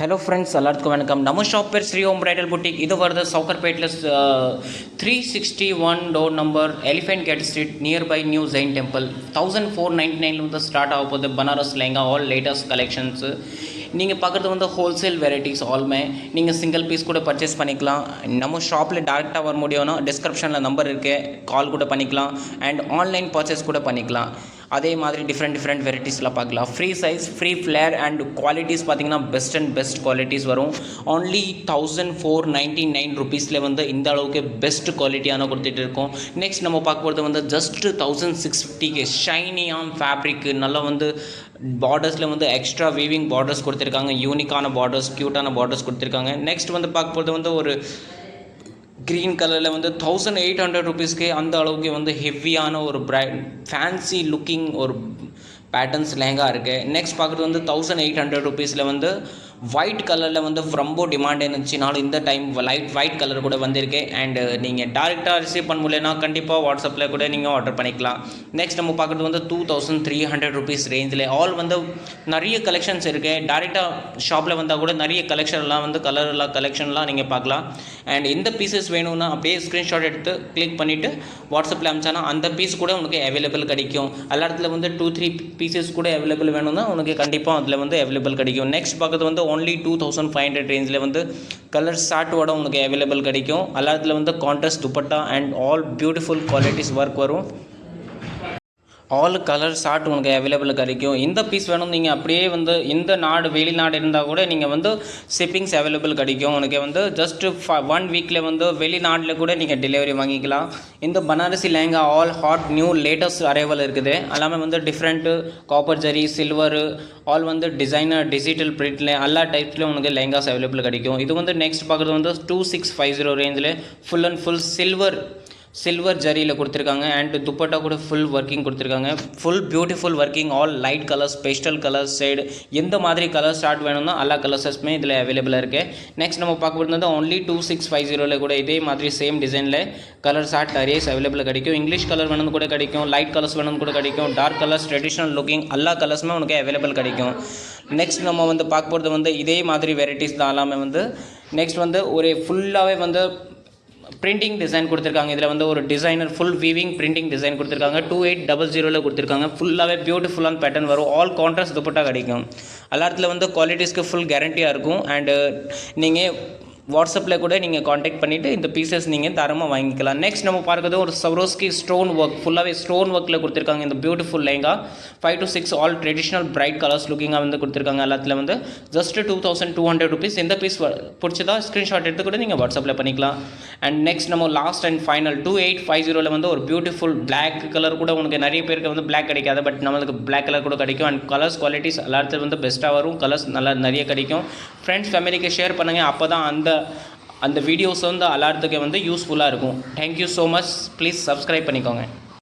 Hello friends, எல்லாத்துக்கும் வணக்கம். நம்ம ஷாப் பேர் ஸ்ரீ ஓம் பிரைடல் புட்டிக். இது வருது சவுக்கர்பேட்டில் 361 door number elephant gate street nearby new Jain temple. 1499 வந்து ஸ்டார்ட் ஆக போகுது Banaras lehenga all latest collections. நீங்கள் பார்க்குறது வந்து ஹோல்சேல் வெரைட்டிஸ் ஆல்மே. நீங்கள் சிங்கிள் பீஸ் கூட பர்ச்சேஸ் பண்ணிக்கலாம். நம்ம ஷாப்பில் டேரெக்டாக வர முடியும்னா டிஸ்கிரிப்ஷனில் நம்பர் இருக்குது, கால் கூட பண்ணிக்கலாம். அண்ட் ஆன்லைன் பர்ச்சேஸ் கூட பண்ணிக்கலாம். அதே மாதிரி டிஃப்ரெண்ட் வெரைட்டிஸ்லாம் பார்க்கலாம். Free size, free flare and qualities பார்த்திங்கன்னா பெஸ்ட் குவாலிட்டிஸ் வரும். only 1499 ருபீஸில் வந்து இந்த அளவுக்கு பெஸ்ட் குவாலிட்டியான கொடுத்துட்டு இருக்கோம். நெக்ஸ்ட் நம்ம பார்க்க போகிறது வந்து ஜஸ்ட் 1650 ஷைனியாம் ஃபேப்ரிக்கு நல்லா வந்து பார்டர்ஸில் வந்து எக்ஸ்ட்ரா வீவிங் பார்டர்ஸ் கொடுத்துருக்காங்க. யூனிக்கான பார்டர்ஸ், க்யூட்டான பார்டர்ஸ் கொடுத்துருக்காங்க. நெக்ஸ்ட் வந்து பார்க்க போகிறது வந்து ஒரு க்ரீன் கலரில் வந்து 1800 ருபீஸ்க்கு அந்த அளவுக்கு வந்து ஹெவியான ஒரு ஃபேன்சி லுக்கிங் ஒரு பேட்டர்ன்ஸ் லெஹங்கா இருக்குது. நெக்ஸ்ட் பார்க்குறது வந்து 1800 ருபீஸில் வந்து ஒயிட் கலரில் வந்து ரொம்ப டிமாண்ட் இருந்துச்சுனாலும் இந்த டைம் ஒயிட் கலர் கூட வந்திருக்கு. அண்டு நீங்கள் டேரெக்டாக ரிசீவ் பண்ண முடியலன்னா கண்டிப்பாக வாட்ஸ்அப்பில் கூட நீங்கள் ஆர்டர் பண்ணிக்கலாம். நெக்ஸ்ட் நம்ம பார்க்குறது வந்து 2300 ருபீஸ் ரேஞ்சில் ஆல் வந்து நிறைய கலெக்ஷன்ஸ் இருக்குது. டேரெக்டாக ஷாப்பில் வந்தால் கூட நிறைய கலெக்ஷன்லாம் வந்து கலெக்ஷன்லாம் நீங்கள் பார்க்கலாம். அண்ட் இந்த பீசஸ் வேணும்னா அப்படியே ஸ்க்ரீன்ஷாட் எடுத்து கிளிக் பண்ணிவிட்டு வாட்ஸ்அப்பில் அனுப்பிச்சானா அந்த பீஸ் கூட உனக்கு அவைலபிள் கிடைக்கும். எல்லா இடத்துல வந்து 2-3 பீசஸ் கூட அவைலபிள் வேணும்னா உனக்கு கண்டிப்பாக அதில் வந்து அவைலபிள் கிடைக்கும். நெக்ஸ்ட் பார்க்குறது வந்து only 2500 ரேஞ்சில் வந்து கலர் சார்ட்டோட உங்களுக்கு அவைலபிள் கிடைக்கும். எல்லா இடத்துல வந்து contrast dupatta and all beautiful qualities work வரும். ஆல் கலர் ஷார்ட் உங்களுக்கு அவைலபிள் கிடைக்கும். இந்த பீஸ் வேணும் நீங்கள் அப்படியே வந்து இந்த வெளிநாடு இருந்தால் கூட நீங்கள் வந்து ஷிப்பிங்ஸ் அவைலபிள் கிடைக்கும். உனக்கு வந்து ஜஸ்ட் 1 வீக்கில் வந்து வெளிநாட்டில் கூட நீங்கள் டெலிவரி வாங்கிக்கலாம். இந்த Banarasi lehenga all hot new latest arrival இருக்குது. எல்லாமே வந்து different copper zari, silver, all வந்து டிசைனர் டிஜிட்டல் பிரிண்டில் எல்லா டைப்ஸ்லையும் உங்களுக்கு லெஹங்காஸ் அவைலபிள் கிடைக்கும். இது வந்து நெக்ஸ்ட் பார்க்குறது வந்து 2650 ரேஞ்சில் ஃபுல் அண்ட் ஃபுல் சில்வர் ஜரியில் கொடுத்துருக்காங்க. அண்ட் துப்பட்டா கூட ஃபுல் ஒர்க்கிங் கொடுத்துருக்காங்க. Full beautiful working, all light colours, pastel colours, shade எந்த மாதிரி கலர் ஸ்டார்ட் வேணும்னா எல்லா கலர்ஸஸ்மே இதில் அவைலபிளாக இருக்குது. நெக்ஸ்ட் நம்ம பார்க்க போகிறது only 2650 கூட இதே மாதிரி சேம் டிசைனில் கலர் ஷார்ட் அரேஸ் அவைலபிள் கிடைக்கும். இங்கிலீஷ் கலர் வேணும்னு கூட கிடைக்கும், லைட் கலர்ஸ் வேணும்னு கூட கிடைக்கும், டார்க் கலர்ஸ், ட்ரெடிஷ்னல் லுக்கிங் எல்லா கலர்ஸுமே உனக்கு அவைலபிள் கிடைக்கும். நெக்ஸ்ட் நம்ம வந்து பார்க்க போகிறது வந்து இதே மாதிரி வெரைட்டிஸ் தான் எல்லாமே வந்து. நெக்ஸ்ட் வந்து ஒரு ஃபுல்லாகவே வந்து பிரிண்டிங் டிசைன் கொடுத்துருக்காங்க. இதில் வந்து ஒரு designer full weaving printing design கொடுத்துருக்காங்க. 2800 கொடுத்துருக்காங்க. ஃபுல்லாகவே பியூட்டிஃபுல்லான பேட்டர்ன் வரும். ஆல் கான்ட்ராஸ்ட் துப்பட்டா கிடைக்கும். எல்லா இடத்துல வந்து குவாலிட்டிஸ்க்கு ஃபுல் கேரண்டியாக இருக்கும். அண்டு நீங்கள் வாட்ஸ்அப்பில் கூட நீங்கள் காண்டாக்ட் பண்ணிவிட்டு இந்த பீசஸ் நீங்கள் தரமாக வாங்கிக்கலாம். நெக்ஸ்ட் நம்ம பார்க்குறது ஒரு சவரோஸ்கி ஸ்டோன் ஒர்க், ஃபுல்லாகவே ஸ்டோன் ஒர்க்கில் கொடுத்துருக்காங்க. இந்த beautiful lehenga 5 to 6 all traditional bright colours லுக்கிங்காக வந்து கொடுத்துருக்காங்க. எல்லாத்துல வந்து ஜஸ்ட் 2200 ருபீஸ். இந்த பீஸ் பிடிச்சதா ஸ்க்ரீன்ஷாட் எடுத்து கூட நீங்கள் வாட்ஸ்அப்பில் பண்ணிக்கலாம். அண்ட் நெக்ஸ்ட் நம்ம லாஸ்ட் அண்ட் ஃபைனல் 2850 வந்து ஒரு பியூட்டிஃபுல் பிளாக் கலர் கூட உங்களுக்கு நிறைய பேருக்கு வந்து பிளாக் கிடைக்காது, பட் நம்மளுக்கு பிளாக் கலர் கூட கிடைக்கும். அண்ட் கலர்ஸ் குவாலிட்டிஸ் எல்லாத்துல வந்து பெஸ்ட்டாக வரும். கலர்ஸ் நல்லா நிறைய கிடைக்கும். ஃப்ரெண்ட்ஸ் ஃபேமிலிக்கு ஷேர் பண்ணுங்கள். அப்போ தான் அந்த வீடியோஸ் வந்து எல்லாத்துக்கும் வந்து யூஸ்ஃபுல்லாக இருக்கும். Thank you so much. Please subscribe பண்ணிக்கோங்க.